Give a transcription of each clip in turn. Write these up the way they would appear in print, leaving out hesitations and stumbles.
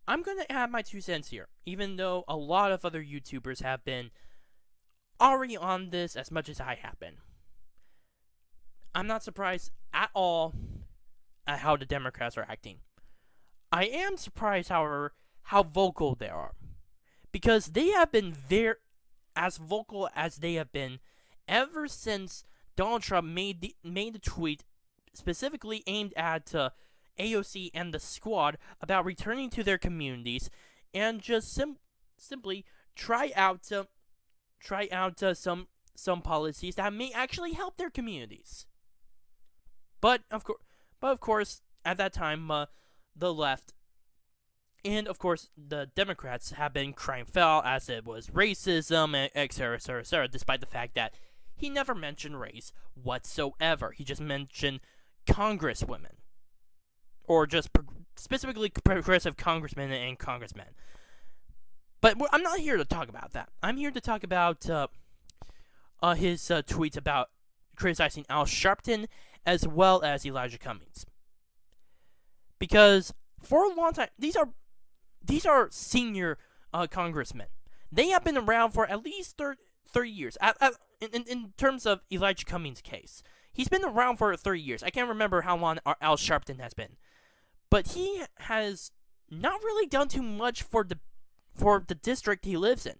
I'm going to add my 2 cents here, even though a lot of other YouTubers have been already on this as much as I have been. I'm not surprised at all at how the Democrats are acting. I am surprised, however, how vocal they are. Because they have been as vocal as they have been ever since Donald Trump made the tweet specifically aimed at AOC and the squad about returning to their communities and just simply try out some policies that may actually help their communities. But of course, at that time, the left and of course the Democrats have been crying foul as it was racism, etc., etc., etc. Despite the fact that he never mentioned race whatsoever, he just mentioned congresswomen, or just specifically progressive congressmen and congressmen. But I'm not here to talk about that. I'm here to talk about his tweets about criticizing Al Sharpton as well as Elijah Cummings. Because for a long time, these are senior congressmen. They have been around for at least 30 years. In terms of Elijah Cummings' case, he's been around for 30 years. I can't remember how long Al Sharpton has been. But he has not really done too much for the district he lives in.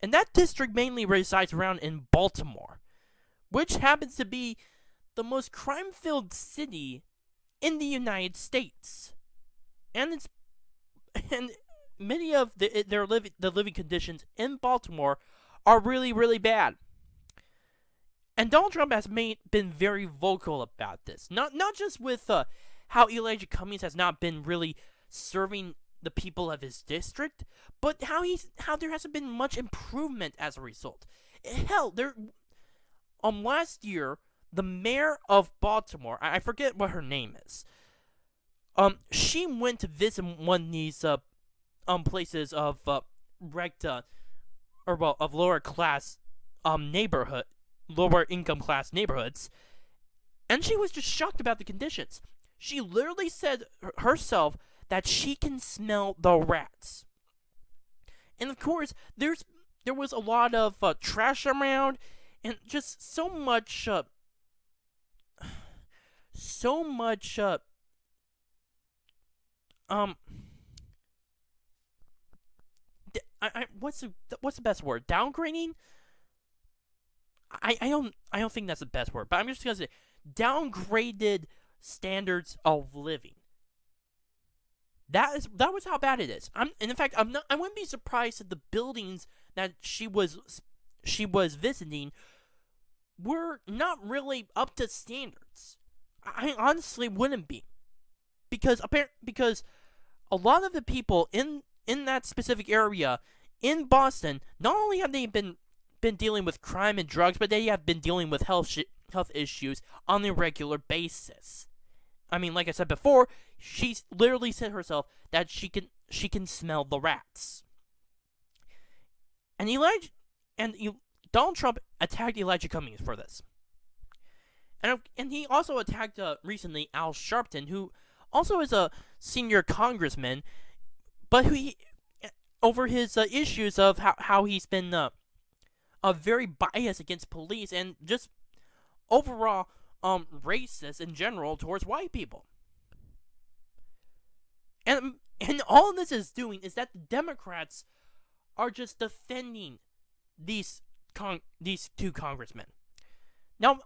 And that district mainly resides around in Baltimore, which happens to be the most crime-filled city in the United States. And many of the living conditions in Baltimore are really, really bad. And Donald Trump has been very vocal about this. Not just with how Elijah Cummings has not been really serving the people of his district, but how there hasn't been much improvement as a result. Hell, last year, the mayor of Baltimore, I forget what her name is, she went to visit one of these places of of lower class lower income class neighborhoods, and she was just shocked about the conditions. She literally said herself that she can smell the rats. And of course, there was a lot of trash around, and just so much what's the best word? Downgrading? I don't think that's the best word, but I'm just gonna say downgraded standards of living. That was how bad it is. And in fact, I wouldn't be surprised if the buildings that she was visiting were not really up to standards. I honestly wouldn't be, because a lot of the people in that specific area in Boston, not only have they been dealing with crime and drugs, but they have been dealing with health issues on a regular basis. I mean, like I said before, she literally said herself that she can smell the rats. And Donald Trump attacked Elijah Cummings for this. And he also attacked recently Al Sharpton, who also is a senior congressman, but over his issues of how he's been very biased against police and just overall racist in general towards white people. And all this is doing is that the Democrats are just defending these two congressmen. Now,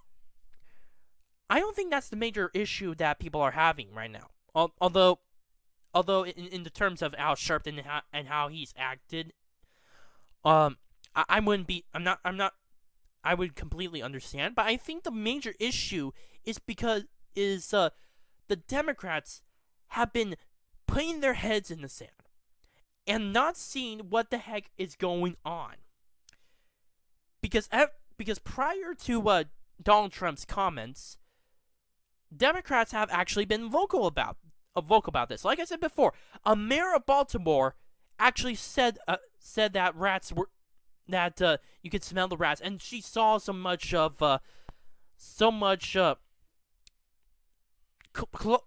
I don't think that's the major issue that people are having right now. Although in the terms of Al Sharpton and how he's acted, I would completely understand. But I think the major issue is the Democrats have been putting their heads in the sand and not seeing what the heck is going on. Because prior to Donald Trump's comments, Democrats have actually been vocal about this. Like I said before, a mayor of Baltimore actually said that rats were you could smell the rats, and she saw so much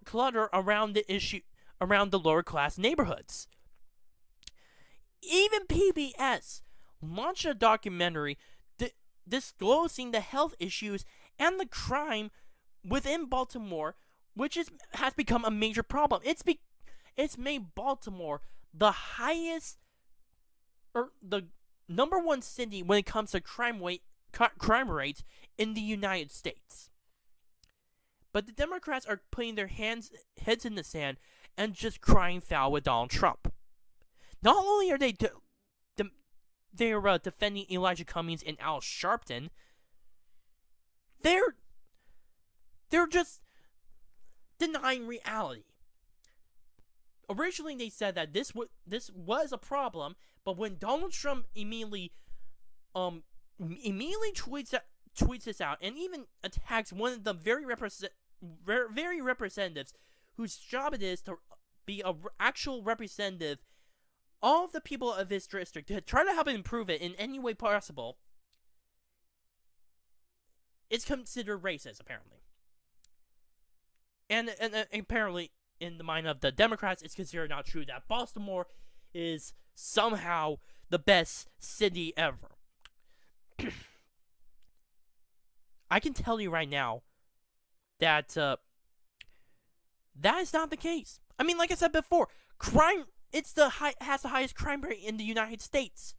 clutter around the lower class neighborhoods. Even PBS launched a documentary disclosing the health issues and the crime within Baltimore, which has become a major problem. It's made Baltimore the highest, or the number one city when it comes to crime rates in the United States. But the Democrats are putting their heads in the sand and just crying foul with Donald Trump. Not only are they defending Elijah Cummings and Al Sharpton, they're just denying reality. Originally, they said that this was a problem, but when Donald Trump immediately tweets this out and even attacks one of the very representatives whose job it is to be an actual representative of the people of his district to try to help improve it in any way possible, it's considered racist, apparently. And apparently, in the mind of the Democrats, it's considered not true that Baltimore is somehow the best city ever. I can tell you right now that that is not the case. I mean, like I said before, crime has the highest crime rate in the United States,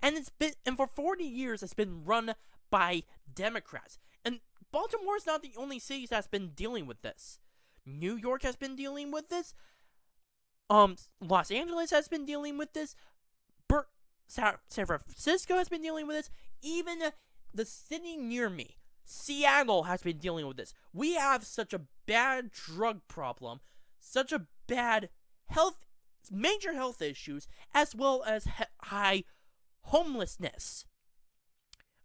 and for 40 years it's been run by Democrats. And Baltimore is not the only city that's been dealing with this. New York has been dealing with this. Los Angeles has been dealing with this. San Francisco has been dealing with this. Even the city near me, Seattle, has been dealing with this. We have such a bad drug problem, such a bad major health issues, as well as high homelessness.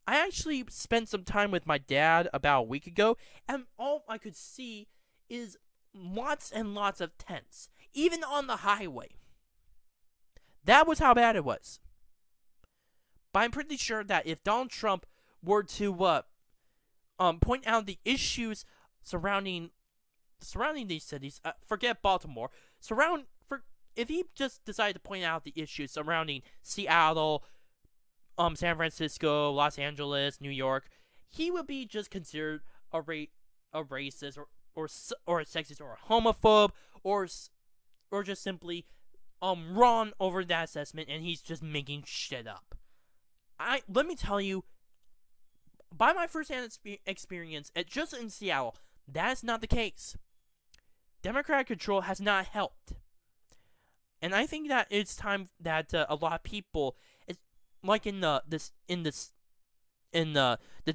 I actually spent some time with my dad about a week ago, and all I could see is lots and lots of tents, even on the highway. That was how bad it was. But I'm pretty sure that if Donald Trump were to point out the issues surrounding these cities, forget Baltimore, if he just decided to point out the issues surrounding Seattle, San Francisco, Los Angeles, New York, he would be just considered a racist or a sexist or a homophobe or just simply wrong over that assessment, and he's just making shit up. Let me tell you, by my first-hand experience, just in Seattle, that is not the case. Democratic control has not helped. And I think that it's time that a lot of people, like in the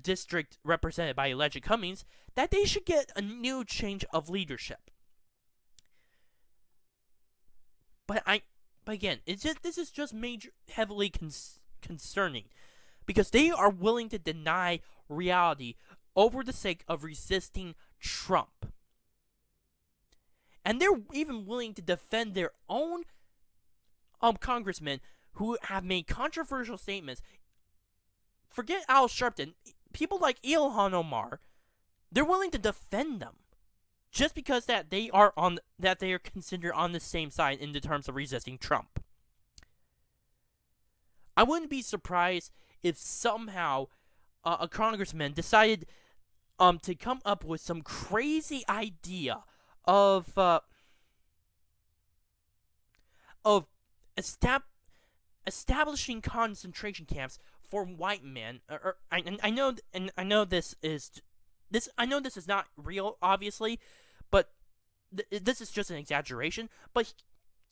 district represented by Elijah Cummings, that they should get a new change of leadership. But again, this is just heavily concerning, because they are willing to deny reality over the sake of resisting Trump. And they're even willing to defend their own congressmen who have made controversial statements. Forget Al Sharpton. People like Ilhan Omar, they're willing to defend them just because that they are considered on the same side in the terms of resisting Trump. I wouldn't be surprised if somehow a congressman decided to come up with some crazy idea of establishing concentration camps for white men. I know this is not real, obviously, but this is just an exaggeration. But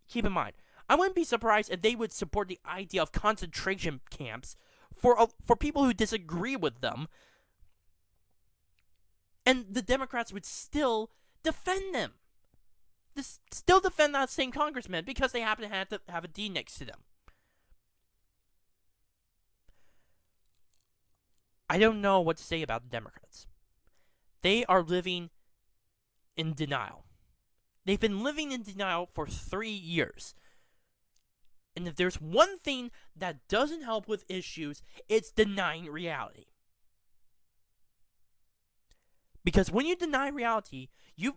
keep in mind, I wouldn't be surprised if they would support the idea of concentration camps for people who disagree with them, and the Democrats would still defend them. Still defend that same congressman because they happen to have a D next to them. I don't know what to say about the Democrats. They are living in denial. They've been living in denial for 3 years. And if there's one thing that doesn't help with issues, it's denying reality. Because when you deny reality, you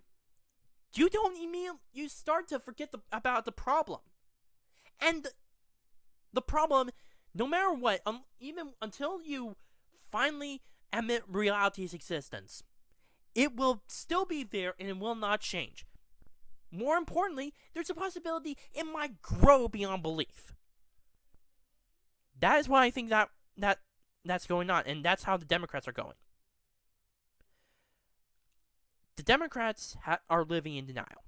start to forget about the problem. And the problem, no matter what, even until you finally admit reality's existence, it will still be there and it will not change. More importantly, there's a possibility it might grow beyond belief. That is why I think that's going on, and that's how the Democrats are going. The Democrats are living in denial.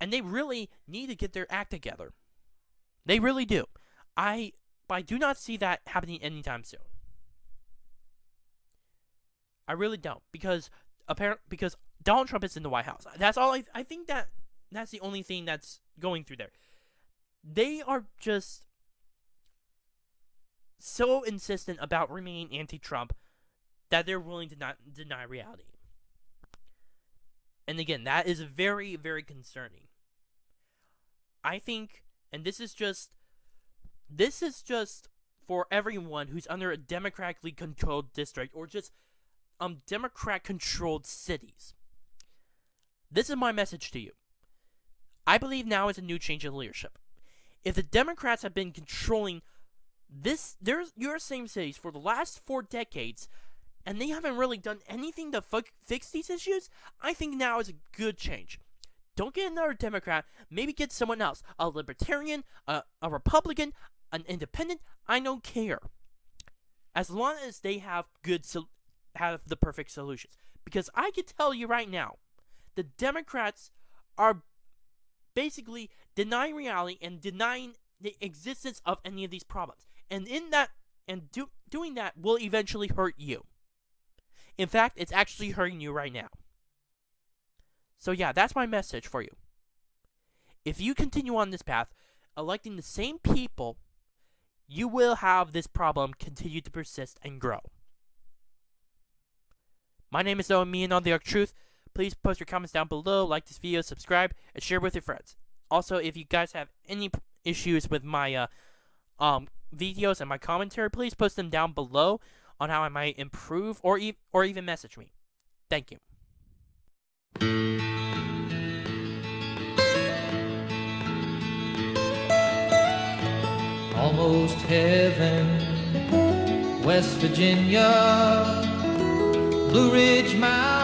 And they really need to get their act together. They really do. I do not see that happening anytime soon. I really don't, because Donald Trump is in the White House. That's all. I think that's the only thing that's going through there. They are just so insistent about remaining anti-Trump that they're willing to not deny reality. And again, that is very, very concerning. I think, and this is just for everyone who's under a democratically controlled district or just Democrat-controlled cities. This is my message to you. I believe now is a new change in leadership. If the Democrats have been controlling your same cities for the last 4 decades, and they haven't really done anything to fix these issues, I think now is a good change. Don't get another Democrat. Maybe get someone else. A libertarian, a Republican, an independent. I don't care. As long as they have the perfect solutions. Because I can tell you right now, the Democrats are basically denying reality and denying the existence of any of these problems. And doing that will eventually hurt you. In fact, it's actually hurting you right now. So yeah, that's my message for you. If you continue on this path, electing the same people, you will have this problem continue to persist and grow. My name is Owen, me and all the Arc Truth. Please post your comments down below, like this video, subscribe, and share with your friends. Also, if you guys have any issues with my videos and my commentary, please post them down below on how I might improve, or even message me. Thank you. Almost heaven, West Virginia, Blue Ridge Mountain.